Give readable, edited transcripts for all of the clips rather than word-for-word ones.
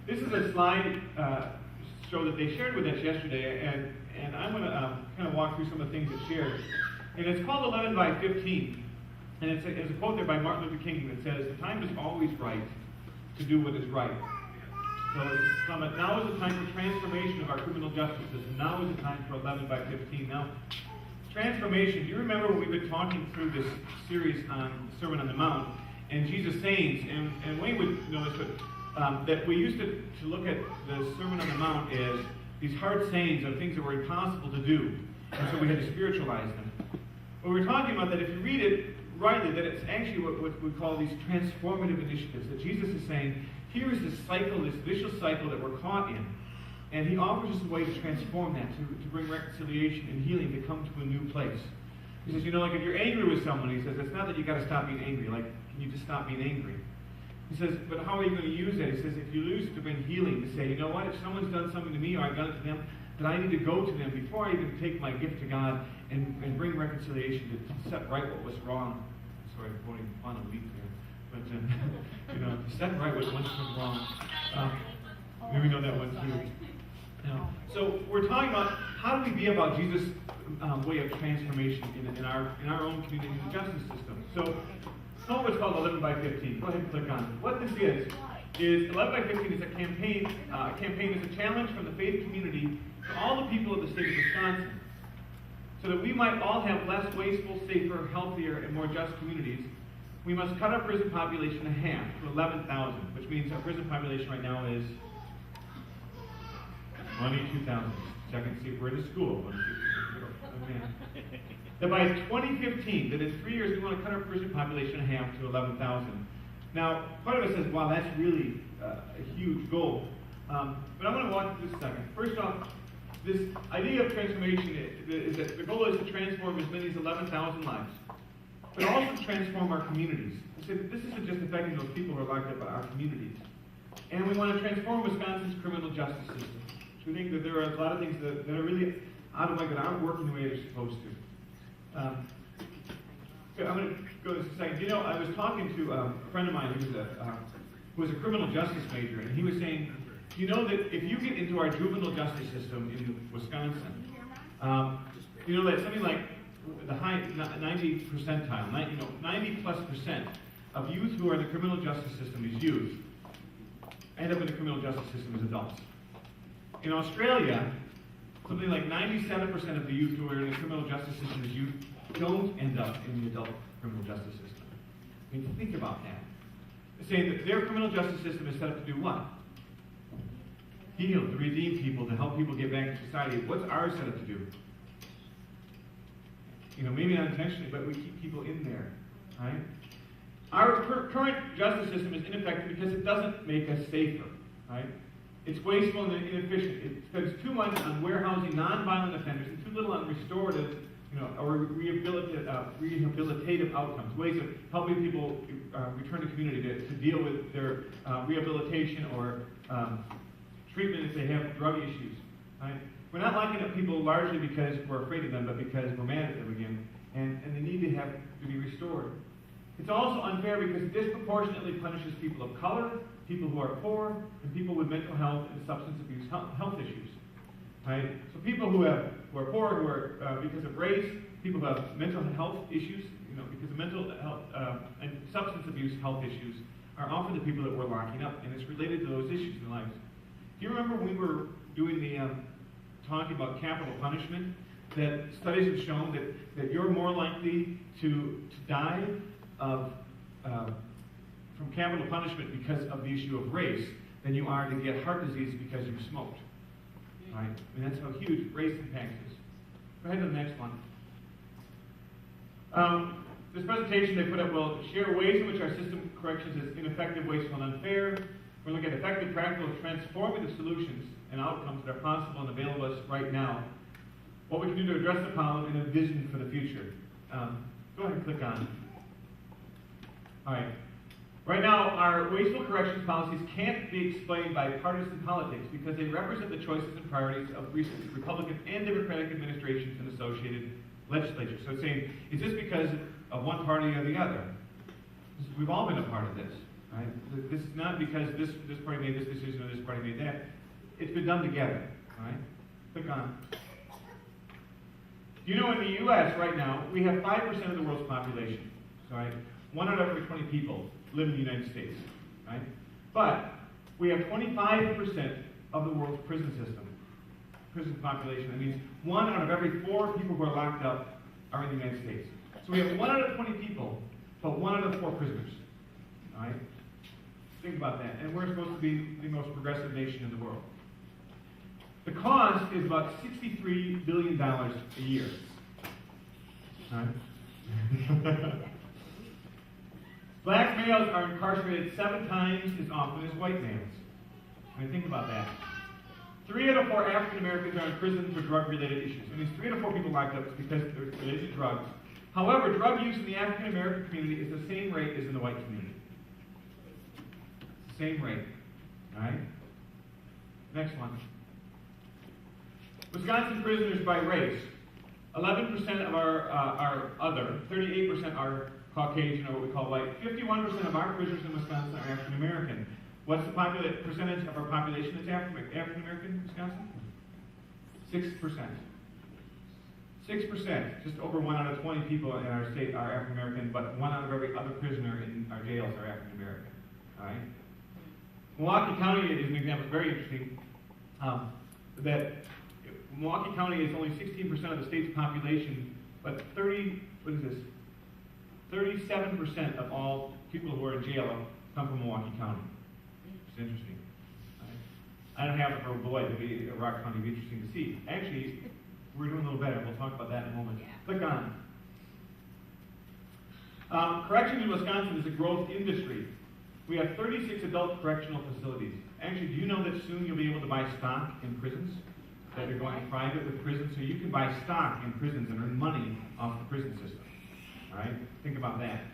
This is a slide show that they shared with us yesterday, and I'm going to kind of walk through some of the things it shared. And it's called 11 by 15. And it's a quote there by Martin Luther King that says, "The time is always right to do what is right." So it's comment, now is the time for transformation of our criminal justice system. Now is the time for 11 by 15. Now, transformation, do you remember when we've been talking through this series on the Sermon on the Mount and Jesus' sayings, and Wayne would know this, but that we used to look at the Sermon on the Mount as these hard sayings of things that were impossible to do, and so we had to spiritualize them. Well, we're talking about that if you read it rightly, that it's actually what we call these transformative initiatives, that Jesus is saying, here is this cycle, this vicious cycle that we're caught in, and he offers us a way to transform that, to bring reconciliation and healing, to come to a new place. He says, like if you're angry with someone, he says, it's not that you got to stop being angry, like, can you just stop being angry? He says, but how are you going to use that? He says, if you use it to bring healing, to say, you know what, if someone's done something to me, or I've done it to them, then I need to go to them before I even take my gift to God and bring reconciliation to set right what was wrong. Sorry, I'm quoting on a leaf there. But, to set right what once was wrong. Maybe we know that one too. So we're talking about how do we be about Jesus' way of transformation in our own community justice system. So some of it's called 11 by 15. Go ahead and click on it. What this is 11 by 15 is a campaign. Campaign is a challenge from the faith community to all the people of the state of Wisconsin, so that we might all have less wasteful, safer, healthier, and more just communities. We must cut our prison population in half to 11,000, which means our prison population right now is 22,000. Check and see if we're in a school. That by 2015, that in 3 years, we want to cut our prison population in half to 11,000. Now, part of it says, wow, that's really a huge goal. But I'm going to walk through this a second. First off, this idea of transformation is that the goal is to transform as many as 11,000 lives, but also to transform our communities. So this isn't just affecting those people who are locked up, but our communities. And we want to transform Wisconsin's criminal justice system. We think that there are a lot of things that are really out of whack, that aren't working the way they're supposed to. So I'm going to go this a second. I was talking to a friend of mine who was a criminal justice major, and he was saying, that if you get into our juvenile justice system in Wisconsin, that something like the high 90 percentile, 90+% of youth who are in the criminal justice system is youth, end up in the criminal justice system as adults. In Australia, something like 97% of the youth who are in the criminal justice system as youth don't end up in the adult criminal justice system. I mean, think about that. They're saying that their criminal justice system is set up to do what? Heal, to redeem people, to help people get back to society. What's ours set up to do? Maybe not intentionally, but we keep people in there, right? Our current justice system is ineffective because it doesn't make us safer, right? It's wasteful and inefficient. It spends too much on warehousing nonviolent offenders and too little on restorative, or rehabilitative outcomes, ways of helping people return to community to deal with their rehabilitation or treatment if they have drug issues. Right? We're not locking up people largely because we're afraid of them, but because we're mad at them again, and they need to be restored. It's also unfair because it disproportionately punishes people of color, people who are poor, and people with mental health and substance abuse health issues. Right? So people who are poor, who are because of race, people who have mental health issues, because of mental health and substance abuse health issues, are often the people that we're locking up, and it's related to those issues in life. Do you remember when we were doing the talking about capital punishment, that studies have shown that you're more likely to die from capital punishment because of the issue of race than you are to get heart disease because you've smoked. Right? I mean, that's how huge race impacts is. Go ahead to the next one. This presentation they put up will share ways in which our system of corrections is ineffective, wasteful, and unfair. We're looking at effective, practical, transformative solutions and outcomes that are possible and available to us right now. What we can do to address the problem and a vision for the future. Go ahead and click on it. All right. Right now, our wasteful corrections policies can't be explained by partisan politics because they represent the choices and priorities of recent Republican and Democratic administrations and associated legislatures. So it's saying, is this because of one party or the other? We've all been a part of this. Right? This is not because this party made this decision or this party made that. It's been done together. All right? Click on. You know, in the U.S. right now, we have 5% of the world's population. Right? 1 out of every 20 people live in the United States. Right? But we have 25% of the world's prison population. That means 1 out of every 4 people who are locked up are in the United States. So we have 1 out of 20 people, but 1 out of 4 prisoners. All right? Think about that. And we're supposed to be the most progressive nation in the world. The cost is about $63 billion a year. All right? Black males are incarcerated 7 times as often as white males. I mean, think about that. 3 out of 4 African Americans are in prison for drug-related issues. That means 3 out of 4 people locked up because they're related to drugs. However, drug use in the African American community is the same rate as in the white community. Same rate. All right? Next one. Wisconsin prisoners by race. 11% of are other. 38% are Caucasian, or what we call white. 51% of our prisoners in Wisconsin are African American. What's the percentage of our population that's African American in Wisconsin? 6%. 6%. Just over 1 out of 20 people in our state are African American, but 1 out of every other prisoner in our jails are African American. All right. Milwaukee County is an example. It's very interesting. That Milwaukee County is only 16% of the state's population, but 37% of all people who are in jail come from Milwaukee County. It's interesting. Right? I don't have it for Beloit. Rock County would be interesting to see. Actually, we're doing a little better. We'll talk about that in a moment. Click on. Corrections in Wisconsin is a growth industry. We have 36 adult correctional facilities. Actually, do you know that soon you'll be able to buy stock in prisons? That they're going private with prisons, so you can buy stock in prisons and earn money off the prison system. All right? Think about that.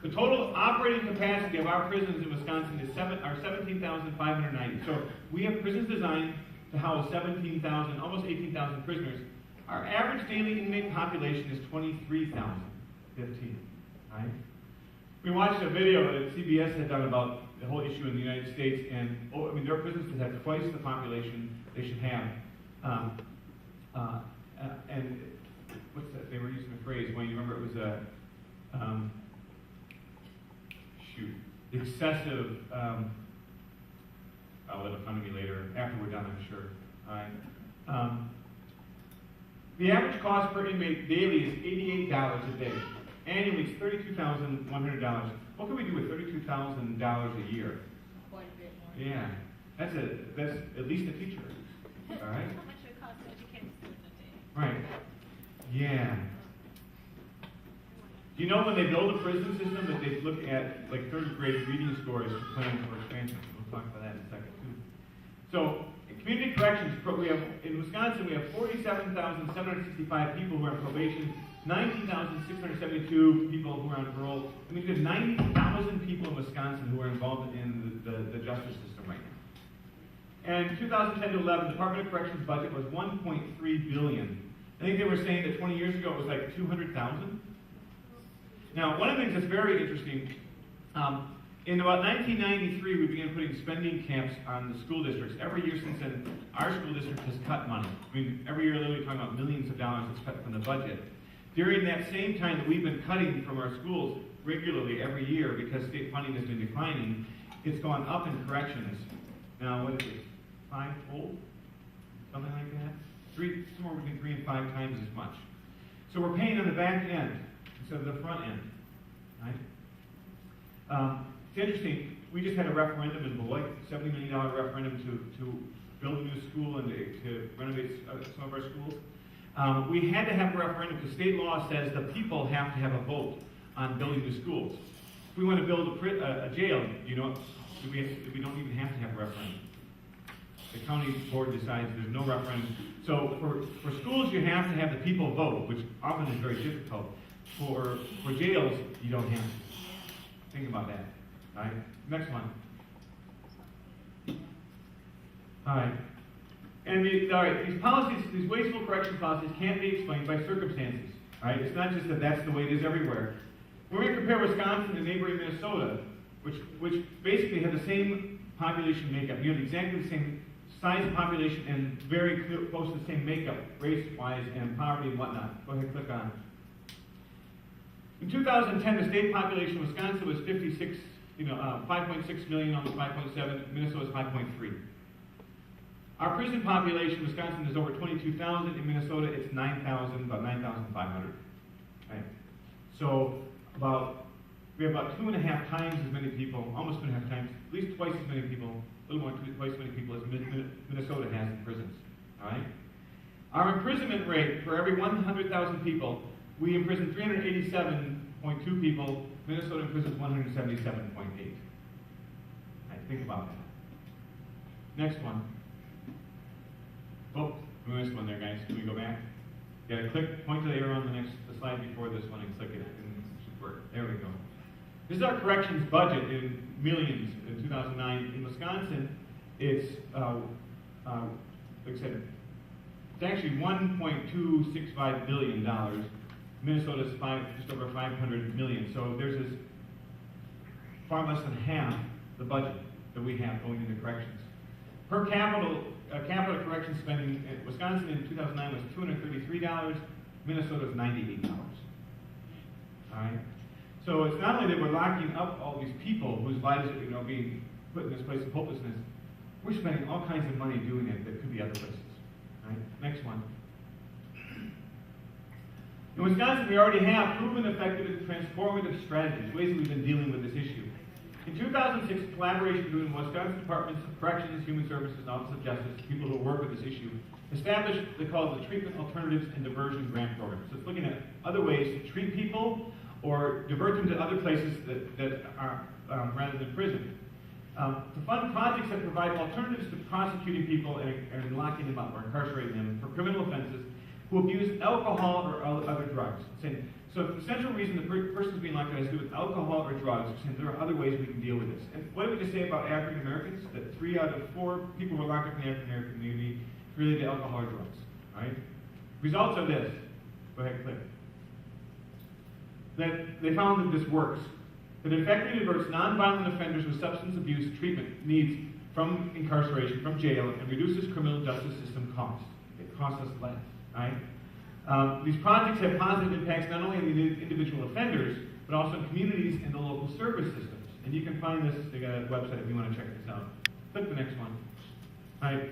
The total operating capacity of our prisons in Wisconsin is 17,590. So we have prisons designed to house 17,000, almost 18,000 prisoners. Our average daily inmate population is 23,015. Right? We watched a video that CBS had done about the whole issue in the United States, and there are prisons that have twice the population they should have. And what's that? They were using a phrase. Wayne, you remember it was a excessive. I'll let it come to me later after we're done, I'm sure. All right. The average cost per inmate daily is $88 a day. Annually, it's $32,100. What can we do with $32,000 a year? Quite a bit more. Yeah, that's at least a teacher. All right. How much would it cost to educate a student a day? Right. Yeah. Do you know when they build a prison system that they look at like 3rd grade reading scores to plan for expansion? We'll talk about that in a second too. So, in community corrections, in Wisconsin we have 47,765 people who are on probation. 19,672 people who are on parole. I mean, we have 90,000 people in Wisconsin who are involved in the justice system right now. And 2010 to 11, the Department of Corrections budget was $1.3 billion. I think they were saying that 20 years ago it was like 200,000. Now, one of the things that's very interesting, in about 1993, we began putting spending caps on the school districts. Every year since then, our school district has cut money. I mean, every year, literally talking about millions of dollars that's cut from the budget. During that same time that we've been cutting from our schools regularly every year because state funding has been declining, it's gone up in corrections. Now, what is it? 5-fold? Something like that? Somewhere between 3 and 5 times as much. So we're paying on the back end instead of the front end. Right? It's interesting. We just had a referendum in Beloit, $70 million referendum to build a new school and to renovate some of our schools. We had to have a referendum because state law says the people have to have a vote on building new schools. If we want to build a jail, we don't even have to have a referendum. The county board decides there's no referendum. So for schools, you have to have the people vote, which often is very difficult. For jails, you don't have to. Think about that. All right. Next one. All right. And these policies, these wasteful correction policies can't be explained by circumstances. All right? It's not just that that's the way it is everywhere. We're going to compare Wisconsin to neighboring Minnesota, which basically have the same population makeup. You have exactly the same size of population and very close to the same makeup, race-wise and poverty and whatnot. Go ahead, click on it. In 2010, the state population of Wisconsin was 5.6 million, almost 5.7. Minnesota is 5.3. Our prison population, Wisconsin is over 22,000. In Minnesota, it's 9,000, about 9,500. Right? So we have about 2.5 times as many people, almost 2.5 times, at least twice as many people, a little more than twice as many people as Minnesota has in prisons. All right? Our imprisonment rate, for every 100,000 people, we imprison 387.2 people. Minnesota imprisons 177.8. Right, think about that. Next one. Oh, we missed one there, guys. Can we go back? You gotta click, point to the arrow on the slide before this one and click it, and it should work. There we go. This is our corrections budget in millions in 2009. In Wisconsin, it's, like I said, it's actually $1.265 billion. Minnesota's just over 500 million. So there's this far less than half the budget that we have going into corrections. Per capita correction spending in Wisconsin in 2009 was $233. Minnesota is $98. All right. So it's not only that we're locking up all these people whose lives are being put in this place of hopelessness. We're spending all kinds of money doing it that could be other places. All right. Next one. In Wisconsin, we already have proven effective and transformative strategies, ways that we've been dealing with this issue. In 2006, collaboration between Wisconsin Departments of Corrections, Human Services, and Office of Justice, people who work with this issue, established what they call the Treatment Alternatives and Diversion Grant Program. So it's looking at other ways to treat people or divert them to other places that are rather than prison. To fund projects that provide alternatives to prosecuting people and locking them up or incarcerating them for criminal offenses who abuse alcohol or other drugs. So the central reason the person's being locked up has to do with alcohol or drugs. We're saying there are other ways we can deal with this. And what did we just say about African Americans? That 3 out of 4 people who are locked up in the African American community related to alcohol or drugs. All right? Results of this. Go ahead, click. That they found that this works. That effectively diverts nonviolent offenders with substance abuse treatment needs from incarceration, from jail, and reduces criminal justice system costs. It costs us less. Right? These projects have positive impacts not only on the individual offenders, but also in communities and the local service systems. And you can find this, they got a website if you want to check this out. Click the next one. All right.